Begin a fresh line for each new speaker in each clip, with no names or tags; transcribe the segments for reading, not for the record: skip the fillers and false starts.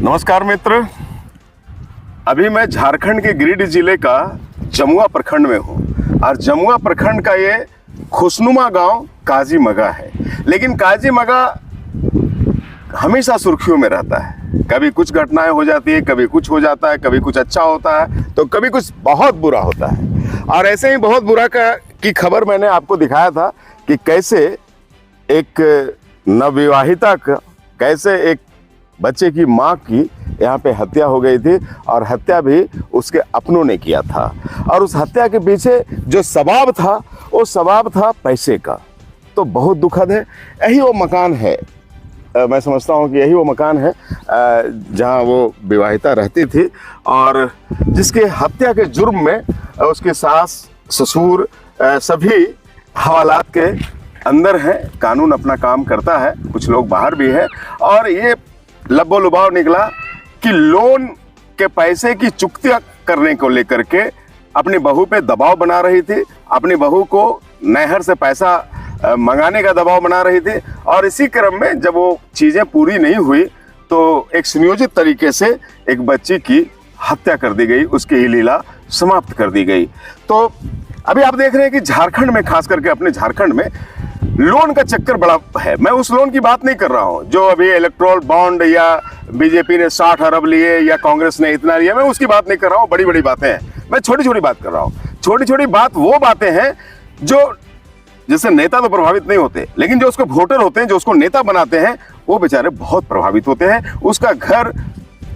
नमस्कार मित्र, अभी मैं झारखंड के गिरिडीह जिले का जमुआ प्रखंड में हूँ और जमुआ प्रखंड का ये खुशनुमा गांव काजी मगा है। लेकिन काजी मगा हमेशा सुर्खियों में रहता है। कभी कुछ घटनाएं हो जाती है, कभी कुछ हो जाता है, कभी कुछ अच्छा होता है तो कभी कुछ बहुत बुरा होता है। और ऐसे ही बहुत बुरा की खबर मैंने आपको दिखाया था कि कैसे एक नवविवाहिता का, कैसे एक बच्चे की माँ की यहाँ पे हत्या हो गई थी और हत्या भी उसके अपनों ने किया था। और उस हत्या के पीछे जो सबब था वो सबब था पैसे का। तो बहुत दुखद है। यही वो मकान है, मैं समझता हूँ कि यही वो मकान है जहाँ वो विवाहिता रहती थी और जिसके हत्या के जुर्म में उसके सास ससुर सभी हवालात के अंदर हैं। कानून अपना काम करता है, कुछ लोग बाहर भी हैं। और ये लब्बो लुभाव निकला कि लोन के पैसे की चुकता करने को लेकर के अपनी बहू पे दबाव बना रही थी, अपनी बहू को नहर से पैसा मंगाने का दबाव बना रही थी। और इसी क्रम में जब वो चीज़ें पूरी नहीं हुई तो एक सुनियोजित तरीके से एक बच्ची की हत्या कर दी गई, उसकी ही लीला समाप्त कर दी गई। तो अभी आप देख रहे हैं कि झारखंड में, खास करके अपने झारखंड में लोन का चक्कर बड़ा है। मैं उस लोन की बात नहीं कर रहा हूं जो अभी इलेक्ट्रोल बॉन्ड या बीजेपी ने 60 अरब लिए या कांग्रेस ने इतना लिया, मैं उसकी बात नहीं कर रहा हूं। बड़ी बड़ी बातें हैं, मैं छोटी छोटी बात कर रहा हूं। छोटी छोटी बात वो बातें हैं जो जिससे नेता तो प्रभावित नहीं होते, लेकिन जो उसको वोटर होते हैं, जो उसको नेता बनाते हैं, वो बेचारे बहुत प्रभावित होते हैं। उसका घर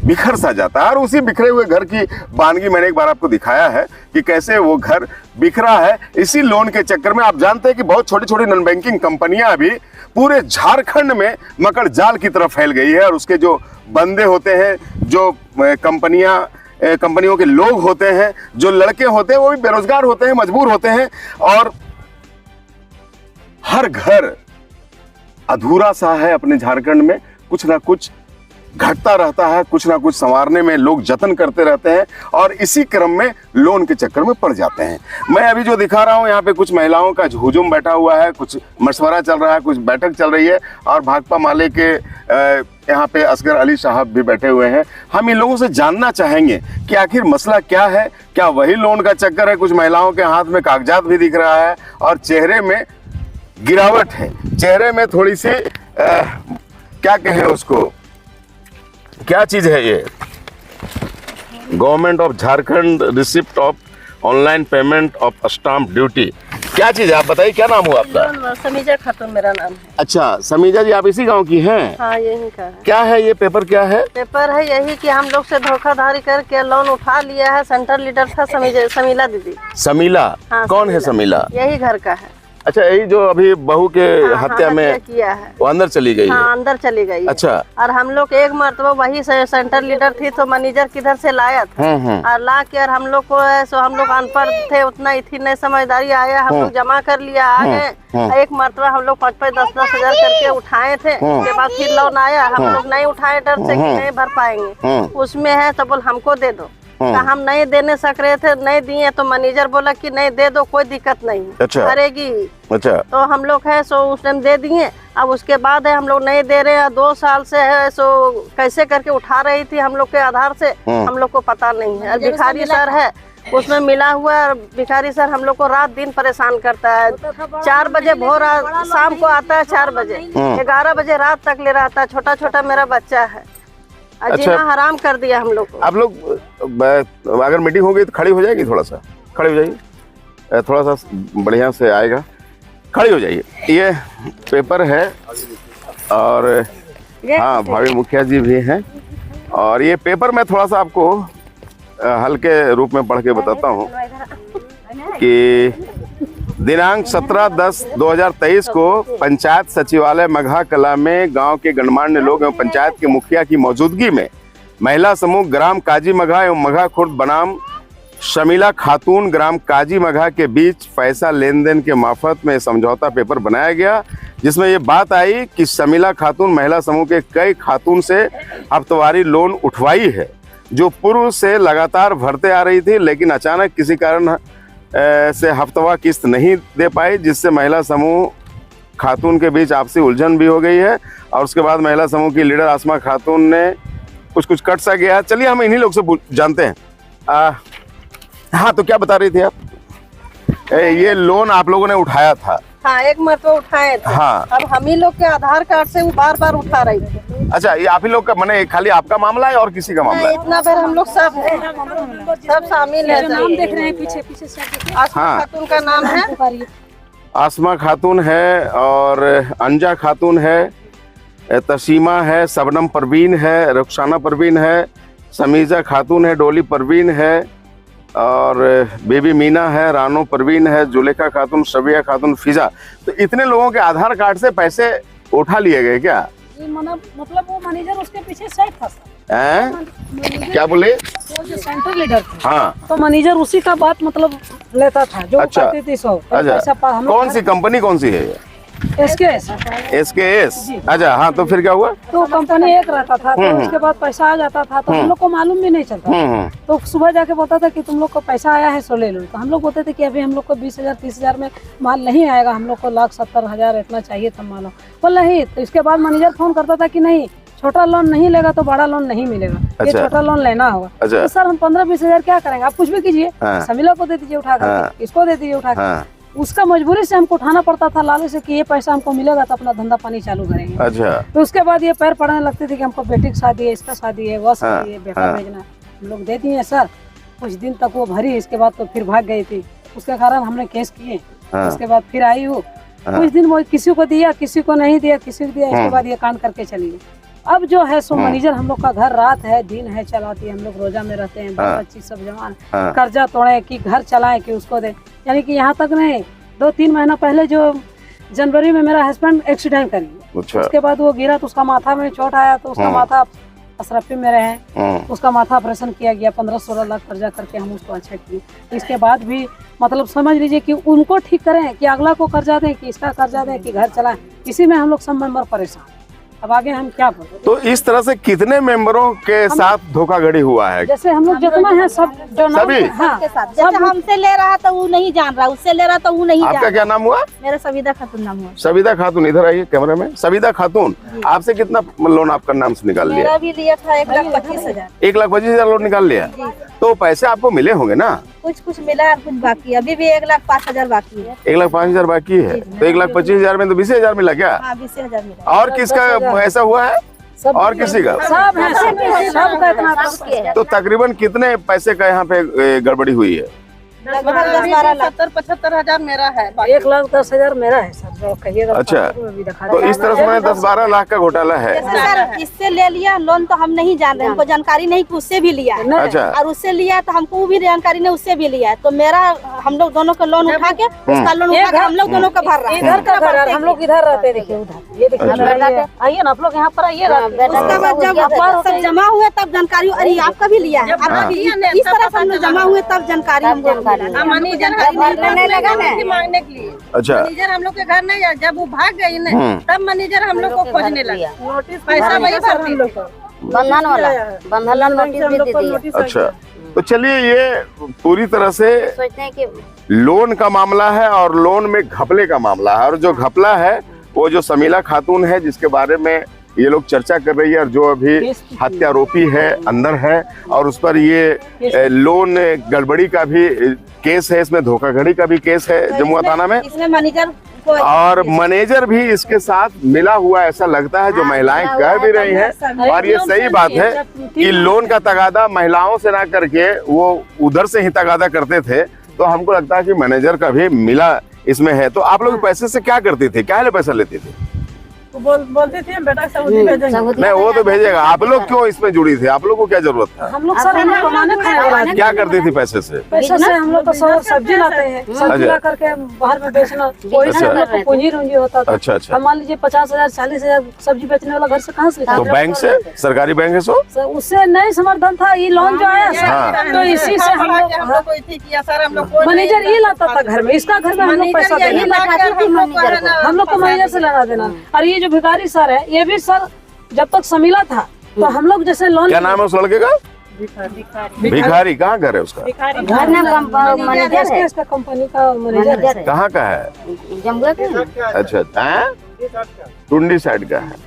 बिखर सा जाता है। और उसी बिखरे हुए घर की वानगी मैंने एक बार आपको दिखाया है कि कैसे वो घर बिखरा है इसी लोन के चक्कर में। आप जानते हैं कि बहुत छोटी छोटी नॉन बैंकिंग कंपनियां अभी पूरे झारखंड में मकड़ जाल की तरफ फैल गई है। और उसके जो बंदे होते हैं, जो कंपनियों के लोग होते हैं, जो लड़के होते हैं, वो भी बेरोजगार होते हैं, मजबूर होते हैं। और हर घर अधूरा सा है अपने झारखंड में, कुछ ना कुछ घटता रहता है, कुछ ना कुछ संवारने में लोग जतन करते रहते हैं और इसी क्रम में लोन के चक्कर में पड़ जाते हैं। मैं अभी जो दिखा रहा हूं, यहाँ पे कुछ महिलाओं का हुजूम बैठा हुआ है, कुछ मशवरा चल रहा है, कुछ बैठक चल रही है और भाकपा माले के यहाँ पे असगर अली साहब भी बैठे हुए हैं। हम इन लोगों से जानना चाहेंगे कि आखिर मसला क्या है। क्या वही लोन का चक्कर है? कुछ महिलाओं के हाथ में कागजात भी दिख रहा है और चेहरे में गिरावट है, चेहरे में थोड़ी सी क्या कहें उसको, क्या चीज है ये? Government of Jharkhand receipt of online payment of stamp duty, क्या चीज है? आप बताइए, क्या नाम हुआ आपका?
समीजा खातून मेरा नाम है।
अच्छा समीजा जी, आप इसी गांव की हैं?
हाँ, यही का है।
क्या है ये पेपर? क्या है
पेपर? है यही कि हम लोग से धोखाधड़ी करके लोन उठा लिया है। सेंटर लीडर था समीला दीदी।
समीला?
हाँ,
कौन है समीला?
यही घर का है।
अच्छा, यही जो अभी बहू के हत्या में
किया है,
वो अंदर चली गई?
हाँ, अंदर चली गई।
अच्छा।
और हम लोग एक मरतबा वही सेंटर लीडर थी तो मैनेजर किधर से लाया था और ला के और हम लोग को सो हम लोग अनपढ़ थे, उतना इतनी नहीं समझदारी आया, हम लोग जमा कर लिया आगे। एक मरतबा हम लोग 5-5, 10-10 हजार करके उठाए थे। उसके बाद फिर लोन आया, हम लोग नहीं उठाए डर से कि नहीं भर पाएंगे। उसमें है तो बोल हमको दे दो। हम नहीं देने सक रहे थे, नहीं दिए तो मैनेजर बोला कि नहीं दे दो, कोई दिक्कत नहीं, भरेगी।
अच्छा। तो
हम लोग है सो उस टाइम दे दिए। अब उसके बाद है हम लोग नहीं दे रहे हैं, 2 साल से है सो कैसे करके उठा रही थी हम लोग के आधार से, हम लोग को पता नहीं है। भिखारी सर है उसमें मिला हुआ है। भिखारी सर हम लोग को रात दिन परेशान करता है। 4 बजे भोर शाम को आता है, 4 बजे 11 बजे रात तक ले रहता है। छोटा छोटा मेरा बच्चा है। जीना हराम कर दिया हम लोग को।
आप लोग अगर मीटिंग होगी तो खड़ी हो जाएगी, थोड़ा सा खड़ी हो जाइए, थोड़ा सा बढ़िया से आएगा, खड़ी हो जाइए। ये पेपर है और हाँ, भावी मुखिया जी भी हैं। और ये पेपर मैं थोड़ा सा आपको हल्के रूप में पढ़ के बताता हूँ कि दिनांक 17/10/2023 को पंचायत सचिवालय मघा कला में गांव के गणमान्य लोग एवं पंचायत के मुखिया की मौजूदगी में महिला समूह ग्राम काजी मघा एवं मघा खुर्द बनाम शमीला खातून ग्राम काजी मघा के बीच पैसा लेन देन के मार्फत में समझौता पेपर बनाया गया, जिसमें ये बात आई कि शमीला खातून महिला समूह के कई खातून से हफ्तेवारी लोन उठवाई है, जो पूर्व से लगातार भरते आ रही थी, लेकिन अचानक किसी कारण से हफ्तेवार किस्त नहीं दे पाई, जिससे महिला समूह खातून के बीच आपसी उलझन भी हो गई है। और उसके बाद महिला समूह की लीडर आसमा खातून ने कुछ कुछ कट सा गया। चलिए हम इन्हीं लोग से जानते हैं। हाँ, तो क्या बता रही थी आप? ये लोन आप लोगों ने उठाया था?
हाँ, एक मरतबा उठाए थे।
हाँ।
अब हम ही लोग के आधार कार्ड से वो बार बार उठा रही थी।
अच्छा, ये आप ही लोग का, माने खाली आपका मामला है और किसी का मामला है?
इतना बार हम लोग सब शामिल है।
नाम देख रहे हैं पीछे पीछे से।
आसमा खातून का नाम है,
आसमा खातून है, और अंजा खातून है, तसीमा है, शबनम परवीन है, रुखसाना परवीन है, समीजा खातून है, डोली परवीन है, और बेबी मीना है, रानो परवीन है, जुलेखा खातून, शबिया खातून, फिजा। तो इतने लोगों के आधार कार्ड से पैसे उठा लिए गए क्या?
मतलब वो मैनेजर उसके पीछे सेट था सर।
क्या बोले?
वो जो सेंटर लीडर था,
हाँ,
तो मैनेजर उसी का बात मतलब लेता था जो
अच्छा।
कहती थी सो।
अच्छा, कौन सी कंपनी, कौन सी है ये?
SKS।
अच्छा, हाँ, तो फिर क्या हुआ?
तो कंपनी एक रहता था, तो उसके बाद पैसा आ जाता था, तो हम लोग को मालूम भी नहीं चलता। तो सुबह जाके बोलता था कि तुम लोग को पैसा आया है सो ले लो। तो हम लोग बोलते थे कि अभी हम लोग को 20,000 30,000 में माल नहीं आएगा, हम लोग को 1,70,000 इतना चाहिए था मालूम। बोल नहीं। तो इसके बाद मैनेजर फोन करता था कि नहीं, छोटा लोन नहीं लेगा तो बड़ा लोन नहीं मिलेगा, ये छोटा लोन लेना होगा।
अच्छा।
तो सर हम 15-20 हजार क्या करेंगे, आप कुछ भी कीजिए, समीला को दे दीजिए उठा कर, इसको दे दीजिए उठा कर। उसका मजबूरी से हमको उठाना पड़ता था लालच से कि ये पैसा हमको मिलेगा तो अपना धंधा पानी चालू करेंगे।
अच्छा।
तो उसके बाद ये पैर पड़ने लगते थे कि हमको बेटी की शादी है, इसका शादी है, वह शादी है, बेटा भेजना। हम लोग दे दिए सर, कुछ दिन तक वो भरी, इसके बाद तो फिर भाग गई थी। उसके कारण हमने केस किए। उसके बाद फिर आई हूँ, कुछ दिन वो किसी को दिया, किसी को नहीं दिया, किसी को दिया, इसके बाद ये कांड करके चली गई। अब जो है सो मैनेजर हम लोग का घर रात है दिन है चलाती है, हम लोग रोजा में रहते हैं, बच्ची सब जवान, कर्जा तोड़े कि घर चलाए कि उसको दे। यानी कि यहाँ तक नहीं, 2-3 महीना पहले जो जनवरी में मेरा हस्बैंड एक्सीडेंट कर गया। अच्छा। उसके बाद वो गिरा तो उसका माथा में चोट आया, तो उसका माथा अशरफी में रहे, उसका माथा ऑपरेशन किया गया, 15-16 लाख कर्जा करके हम उसको अच्छा किए। इसके बाद भी मतलब समझ लीजिए कि उनको ठीक करें कि अगला को कर्जा दें कि इसका कर्जा दें कि घर चलाएं, इसी में हम लोग सब मेंबर परेशान। अब आगे हम क्या बोलें?
तो इस तरह से कितने मेंबरों के साथ धोखाधड़ी हुआ है?
जैसे हम लोग जितना है सब जो
सभी?
हाँ,
जैसे हमसे ले रहा था वो नहीं जान रहा, उससे ले रहा था वो नहीं जान रहा।
आपका क्या नाम हुआ?
मेरा सविता खातून नाम हुआ।
सविता खातून, इधर आइए कैमरा में। सविता खातून, आपसे कितना लोन आपका नाम से निकाल लिया?
मेरा भी लिया था 1,25,000।
1,25,000 लोन निकाल लिया। तो पैसे आपको मिले होंगे ना?
कुछ मिला, कुछ बाकी, अभी भी 1,05,000 बाकी है।
1,05,000 बाकी है, तो 1,25,000 में तो 20,000 मिला क्या?
हाँ, 20,000 मिला।
और किसका ऐसा हुआ है? और किसी का?
सब है, सब का इतना।
तो तकरीबन कितने पैसे का यहाँ पे गड़बड़ी हुई है?
लगभग 10-12 लाख।
70-75 हजार मेरा है।
1,10,000 मेरा है सर, जो कहिएगा।
अच्छा, तो इस तरह से 10-12 लाख का घोटाला है।
सर इससे ले लिया लोन तो हम नहीं जान रहे, हमको जानकारी नहीं कि उससे भी लिया है।
अच्छा।
और उससे लिया तो हमको वो भी जानकारी नहीं, उससे भी लिया है। तो मेरा हम लोग दोनों का लोन उठा के, उसका लोन उठा के हम लोग दोनों का भर रहा है।
इधर का घर, हम लोग इधर रहते, देखिए उधर, ये देखिए आइए ना आप लोग यहाँ पर आइए।
उसके बाद जब सब जमा हुए तब जानकारी, अरे आपका भी लिया है, इस तरह से हम लोग जमा हुए तब जानकारी हमको
मांगने के लिए।
अच्छा।
मैनेजर हम लोग के घर नहीं आया, जब वो भाग गई ना तब मैनेजर हम लोग को खोजने लगा। नोटिस पैसा वही भरती थी,
बंधन वाला, बंधन नोटिस भी दे दिया।
अच्छा, तो चलिए, ये पूरी तरह से
सोचते हैं कि
लोन का मामला है और लोन में घपले का मामला है। और जो घपला है वो जो समीला खातून है, जिसके बारे में ये लोग चर्चा कर रही है, और जो अभी हत्यारोपी है अंदर है, और उस पर ये लोन गड़बड़ी का भी केस है, इसमें धोखाधड़ी का भी केस है जमुआ थाना में।
इसमें मैनेजर
और मैनेजर भी इसके साथ मिला हुआ ऐसा लगता है, जो महिलाएं कह भी रही हैं। और ये सही बात है कि लोन का तगादा महिलाओं से ना करके वो उधर से ही तगादा करते थे। तो हमको लगता है कि मैनेजर का भी मिला इसमें है। तो आप लोग पैसे से क्या करते थे, क्या पैसा लेते थे?
बोलते थे बेटा सऊदी भेजेंगे।
नहीं, वो तो भेजेगा। आप लोग क्यों इसमें जुड़ी थी? आप लोग को क्या जरूरत था?
हम लोग सर कमाने खाने वाले।
क्या करती थी पैसे से?
पैसे से हम लोग तो सब्जी लाते हैं, सब्जी ला करके बाहर में बेचना, कोई से हम लोग को पूंजी रूंजी होता था।
अच्छा अच्छा।
हम मान लीजिए 50,000 40,000 सब्जी बेचने वाला घर से कहाँ से?
तो बैंक से, सरकारी बैंक है सो?
उससे नहीं समर्थन था, ये लोन जो आया तो इसी से हम लोग मैनेजर ये लाता था घर में, इसका घर में हम लोग पैसा देना, हम लोग को मैनेजर से लेना देना। और ये जो भिखारी सर है, ये भी सर जब तक समीला था तो हम लोग जैसे लोन।
क्या नाम है उस लड़के का? भिखारी। कहाँ घर है उसका?
घर ना मैनेजर है,
इसका कंपनी का मैनेजर है।
कहाँ का है?
जमुआ का।
अच्छा, टुंडी साइड का है।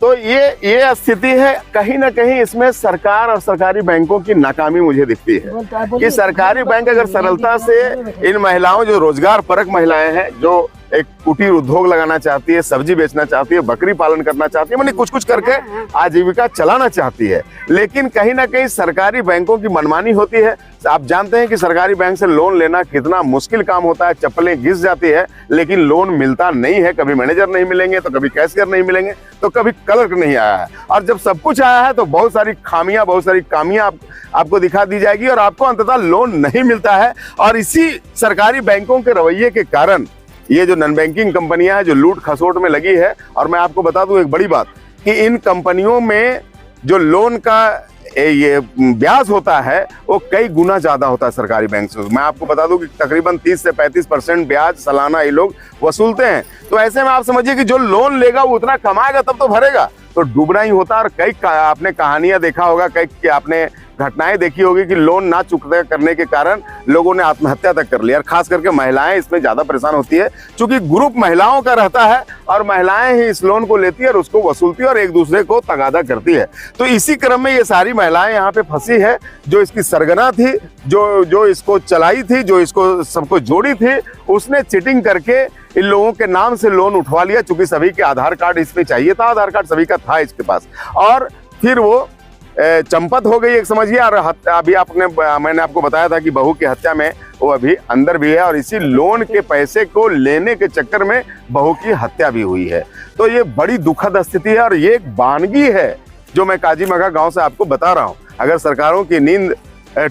तो ये स्थिति है। कहीं ना कहीं इसमें सरकार और सरकारी बैंकों की नाकामी मुझे दिखती है कि सरकारी बैंक अगर सरलता से इन महिलाओं, जो रोजगार परक महिलाएं हैं, जो एक कुटीर उद्योग लगाना चाहती है, सब्जी बेचना चाहती है, बकरी पालन करना चाहती है, माने कुछ कुछ करके आजीविका चलाना चाहती है, लेकिन कहीं ना कहीं सरकारी बैंकों की मनमानी होती है। आप जानते हैं कि सरकारी बैंक से लोन लेना कितना मुश्किल काम होता है, चप्पलें घिस जाती है, लेकिन लोन मिलता नहीं है। कभी मैनेजर नहीं मिलेंगे तो कभी कैशियर नहीं मिलेंगे तो कभी क्लर्क नहीं आया है, और जब सब कुछ आया है तो बहुत सारी खामियां, बहुत सारी कामियां आपको दिखा दी जाएगी और आपको अंततः लोन नहीं मिलता है। और इसी सरकारी बैंकों के रवैये के कारण ये जो नॉन बैंकिंग कंपनियां हैं जो लूट खसोट में लगी है। और मैं आपको बता दूं एक बड़ी बात कि इन कंपनियों में जो लोन का ये ब्याज होता है वो कई गुना ज्यादा होता है सरकारी बैंक से। मैं आपको बता दूं कि तकरीबन 30 से 35% ब्याज सालाना ये लोग वसूलते हैं। तो ऐसे में आप समझिए कि जो लोन लेगा वो उतना कमाएगा तब तो भरेगा, तो डूबना ही होता है। और कई आपने कहानियां देखा होगा, कई आपने घटनाएं देखी होगी कि लोन ना चुकता करने के कारण लोगों ने आत्महत्या तक कर लिया। और खास करके महिलाएं इसमें ज्यादा परेशान होती है, क्योंकि ग्रुप महिलाओं का रहता है और महिलाएं ही इस लोन को लेती है और उसको वसूलती है और एक दूसरे को तगादा करती है। तो इसी क्रम में ये सारी महिलाएं यहाँ पे फंसी है। जो इसकी सरगना थी, जो इसको चलाई थी, जो इसको सबको जोड़ी थी, उसने चीटिंग करके इन लोगों के नाम से लोन उठवा लिया। चूंकि सभी के आधार कार्ड इसमें चाहिए था, आधार कार्ड सभी का था इसके पास, और फिर वो चंपत हो गई एक समझिए। और अभी मैंने आपको बताया था कि बहू की हत्या में वो अभी अंदर भी है, और इसी लोन के पैसे को लेने के चक्कर में बहू की हत्या भी हुई है। तो ये बड़ी दुखद स्थिति है और ये एक वानगी है जो मैं काजीमगा गांव से आपको बता रहा हूं। अगर सरकारों की नींद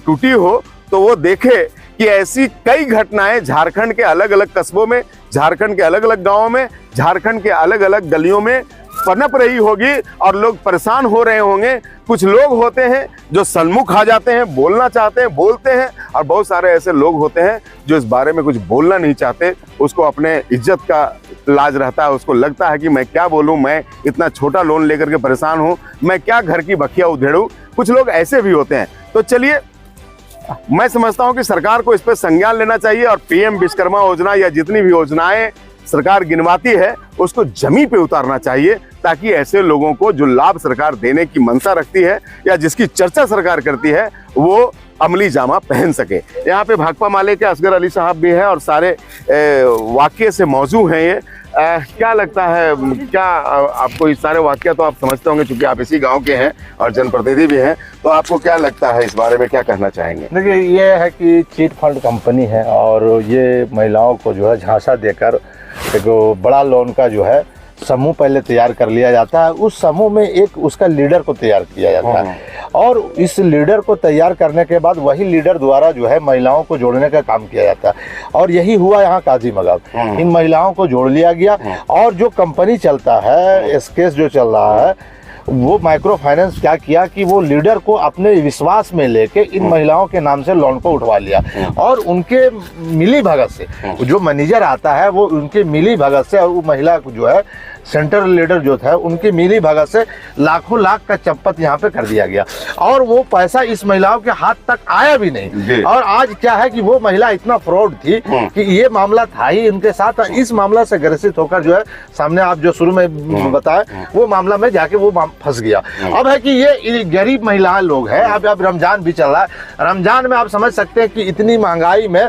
टूटी हो तो वो देखे कि ऐसी कई घटनाएं झारखंड के अलग अलग कस्बों में, झारखंड के अलग अलग गांवों में, झारखंड के अलग अलग गलियों में पनप रही होगी और लोग परेशान हो रहे होंगे। कुछ लोग होते हैं जो सन्मुख आ जाते हैं, बोलना चाहते हैं, बोलते हैं, और बहुत सारे ऐसे लोग होते हैं जो इस बारे में कुछ बोलना नहीं चाहते। उसको अपने इज्जत का लाज रहता है, उसको लगता है कि मैं क्या बोलूं, मैं इतना छोटा लोन लेकर के परेशान हूं, मैं क्या घर की बखिया उधेड़ूं। कुछ लोग ऐसे भी होते हैं। तो चलिए, मैं समझता हूं कि सरकार को इस पर संज्ञान लेना चाहिए और पीएम विश्वकर्मा योजना या जितनी भी योजनाएं सरकार गिनवाती है उसको जमीन पे उतारना चाहिए, ताकि ऐसे लोगों को जो लाभ सरकार देने की मंशा रखती है या जिसकी चर्चा सरकार करती है वो अमली जामा पहन सके। यहाँ पे भाकपा माले के असगर अली साहब भी हैं और सारे वाक्य से मौजू हैं। ये क्या लगता है, क्या आपको इस सारे वाक्य तो आप समझते होंगे क्योंकि आप इसी गांव के हैं और जनप्रतिनिधि भी हैं, तो आपको क्या लगता है इस बारे में, क्या कहना चाहेंगे?
देखिए, ये है कि चिट फंड कंपनी है और ये महिलाओं को जो है झांसा देकर एक बड़ा लोन का जो है समूह पहले तैयार कर लिया जाता है। उस समूह में एक उसका लीडर को तैयार किया जाता है और इस लीडर को तैयार करने के बाद वही लीडर द्वारा जो है महिलाओं को जोड़ने का काम किया जाता है। और यही हुआ यहाँ काजीमगा। इन महिलाओं को जोड़ लिया गया और जो कंपनी चलता है, केस जो चल रहा है, वो माइक्रो फाइनेंस क्या किया कि वो लीडर को अपने विश्वास में लेके इन महिलाओं के नाम से लोन को उठवा लिया और उनके मिली भगत से जो मैनेजर आता है वो उनके मिली भगत से, और वो महिला को जो है सेंटर लीडर जो था उनकी मिली भगत से लाखों लाख का चंपत यहाँ पे कर दिया गया और वो पैसा इस महिलाओं के हाथ तक आया भी नहीं। और आज क्या है कि वो महिला इतना फ्रॉड थी कि ये मामला था ही इनके साथ। इस मामला से ग्रसित होकर जो है सामने आप जो शुरू में बताया वो मामला में जाके वो फंस गया। अब है कि ये गरीब महिलाएं लोग हैं। अब रमजान भी चल रहा है। रमजान में आप समझ सकते हैं कि इतनी महंगाई में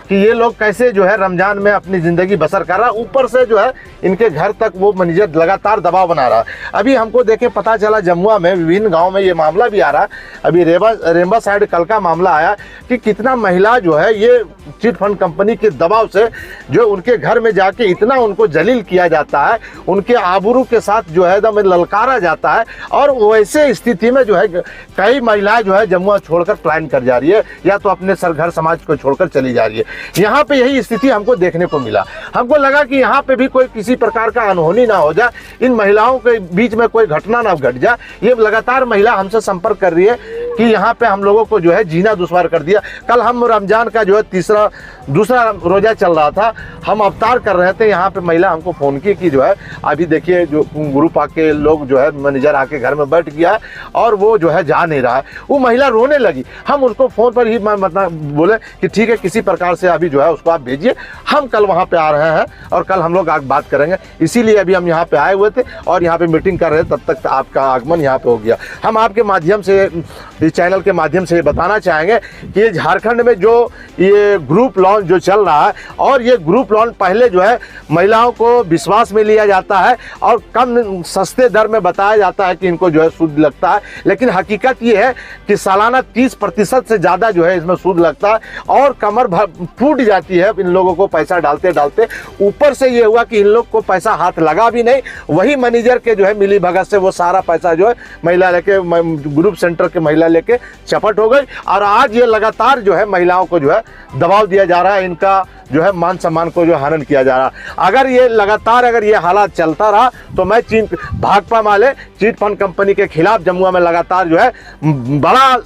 कि ये लोग कैसे जो है रमजान में अपनी जिंदगी बसर कर रहा है। ऊपर से जो है इनके घर तक वो मैनेजर लगातार दबाव बना रहा है। अभी हमको देखे पता चला जमुआ में विभिन्न गांव में ये मामला भी आ रहा है। अभी रेंबा साइड कल का मामला आया कि कितना महिला जो है ये चिट फंड कंपनी के दबाव से जो उनके घर में जाके इतना उनको जलील किया जाता है, उनके आबरू के साथ जो है एकदम ललकारा जाता है। और वैसे स्थिति में जो है कई महिलाएं जो है जमुआ छोड़कर पलायन कर जा रही है या तो अपने घर समाज को छोड़कर चली जा रही है। यहाँ पे यही स्थिति हमको देखने को मिला। हमको लगा कि यहाँ पे भी कोई किसी प्रकार का अनहोनी ना हो जाए, इन महिलाओं के बीच में कोई घटना ना घट जाए। ये लगातार महिला हमसे संपर्क कर रही है कि यहाँ पे हम लोगों को जो है जीना दुश्वार कर दिया। कल हम रमजान का जो है दूसरा रोजा चल रहा था, हम अवतार कर रहे थे, यहाँ पे महिला हमको फ़ोन की कि जो है अभी देखिए जो ग्रुप आके लोग जो है मैनेजर आके घर में बैठ गया है और वो जो है जा नहीं रहा है। वो महिला रोने लगी। हम उसको फ़ोन पर ही मतलब बोले कि ठीक है, किसी प्रकार से अभी जो है उसको आप भेजिए, हम कल वहाँ पे आ रहे हैं और कल हम लोग आगे बात करेंगे। इसीलिए अभी हम यहाँ पे आए हुए थे और यहाँ पे मीटिंग कर रहे थे, तब तक आपका आगमन यहाँ पे हो गया। हम आपके माध्यम से, इस चैनल के माध्यम से बताना चाहेंगे कि ये झारखंड में जो ये ग्रुप लोन जो चल रहा है, और ये ग्रुप लोन पहले जो है महिलाओं को विश्वास में लिया जाता है और कम सस्ते दर में बताया जाता है कि इनको जो है सूद लगता है, लेकिन हकीकत ये है कि सालाना 30% से ज़्यादा जो है इसमें सूद लगता है और कमर फूट जाती है इन लोगों को पैसा डालते डालते। ऊपर से ये हुआ कि इन लोग को पैसा हाथ लगा भी नहीं, वही मैनेजर के जो है मिली भगत से वो सारा पैसा जो है महिला लेके, ग्रुप सेंटर के महिला लेके चपट हो गई। और आज ये लगातार जो है महिलाओं को जो है दबाव दिया जा रहा है, इनका जो है मान सम्मान को जो हनन किया जा रहा है। अगर ये लगातार अगर ये हालात चलता रहा तो मैं भाकपा माले चिट फंड कंपनी के खिलाफ जमुआ में लगातार जो है बड़ा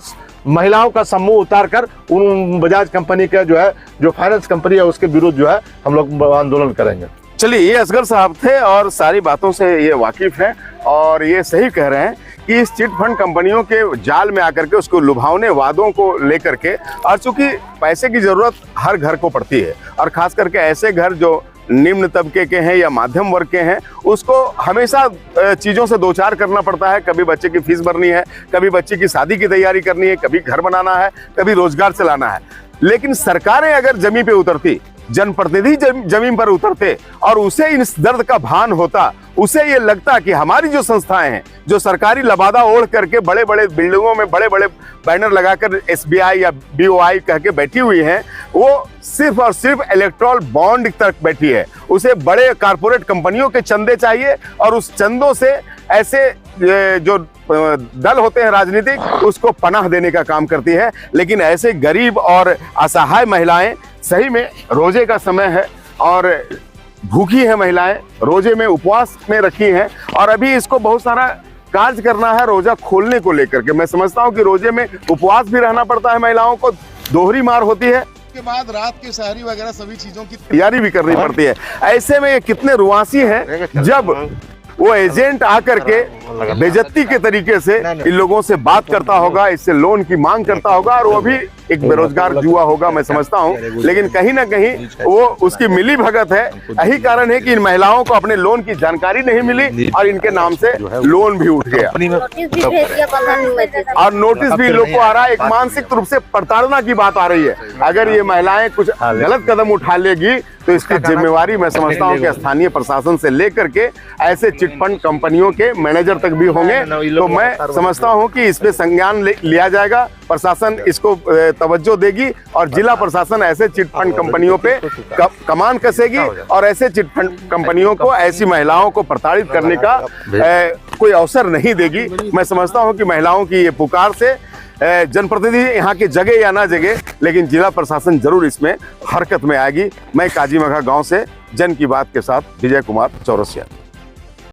महिलाओं का समूह उतार कर उन बजाज कंपनी का जो है जो फाइनेंस कंपनी है उसके विरुद्ध जो है हम लोग आंदोलन करेंगे।
चलिए, ये असगर साहब थे और सारी बातों से ये वाकिफ हैं और ये सही कह रहे हैं कि इस चिट फंड कंपनियों के जाल में आकर के उसको लुभावने वादों को लेकर के, और चूंकि पैसे की जरूरत हर घर को पड़ती है और खास करके ऐसे घर जो निम्न तबके के हैं या मध्यम वर्ग के हैं, उसको हमेशा चीज़ों से दो चार करना पड़ता है। कभी बच्चे की फीस भरनी है, कभी बच्चे की शादी की तैयारी करनी है, कभी घर बनाना है, कभी रोजगार चलाना है। लेकिन सरकारें अगर जमीन पे उतरती, जनप्रतिनिधि जमीन पर उतरते और उसे इस दर्द का भान होता, उसे ये लगता कि हमारी जो संस्थाएं हैं जो सरकारी लबादा ओढ़ करके बड़े बड़े बिल्डिंगों में बड़े बड़े बैनर लगाकर SBI या BOI कह के बैठी हुई हैं, वो सिर्फ और सिर्फ इलेक्ट्रल बॉन्ड तक बैठी है। उसे बड़े कारपोरेट कंपनियों के चंदे चाहिए और उस चंदों से ऐसे जो दल होते हैं राजनीतिक, उसको पनाह देने का काम करती है। लेकिन ऐसे गरीब और असहाय महिलाएं, सही में रोजे का समय है और भूखी है महिलाएं, रोजे में उपवास में रखी हैं और अभी इसको बहुत सारा कार्य करना है रोजा खोलने को लेकर के। मैं समझता हूं कि रोजे में उपवास भी रहना पड़ता है, महिलाओं को दोहरी मार होती है,
के बाद रात की सहरी वगैरह सभी चीजों की
तैयारी भी करनी पड़ती है। ऐसे में ये कितने रुआसी हैं जब वो एजेंट आकर के बेइज्जती के तरीके से इन लोगों से बात करता होगा, इससे लोन की मांग करता होगा और वो भी एक बेरोजगार जुआ होगा, मैं समझता हूं। लेकिन कहीं ना कहीं वो उसकी मिली भगत है। यही कारण है कि इन महिलाओं को अपने लोन की जानकारी नहीं मिली और इनके नाम से लोन भी उठ गया और नोटिस भी लोग को आ रहा है। एक मानसिक रूप से प्रताड़ना की बात आ रही है। अगर ये महिलाएं कुछ गलत कदम उठा लेगी तो इसकी जिम्मेवारी मैं समझता हूं कि स्थानीय प्रशासन से लेकर के ऐसे चिटफंड कंपनियों के मैनेजर तक भी होंगे। तो मैं समझता हूं कि इस पे संज्ञान लिया जाएगा, प्रशासन इसको तवज्जो देगी और जिला प्रशासन ऐसे चिटफंड कंपनियों पे कमान कसेगी और ऐसे चिटफंड कंपनियों को, ऐसी महिलाओं को प्रताड़ित करने का कोई अवसर नहीं देगी। मैं समझता हूं कि महिलाओं की ये पुकार से जनप्रतिनिधि यहाँ के जगह या ना जगह, लेकिन जिला प्रशासन जरूर इसमें हरकत में आएगी। मैं काजीमघा गांव से जन की बात के साथ विजय कुमार चौरसिया।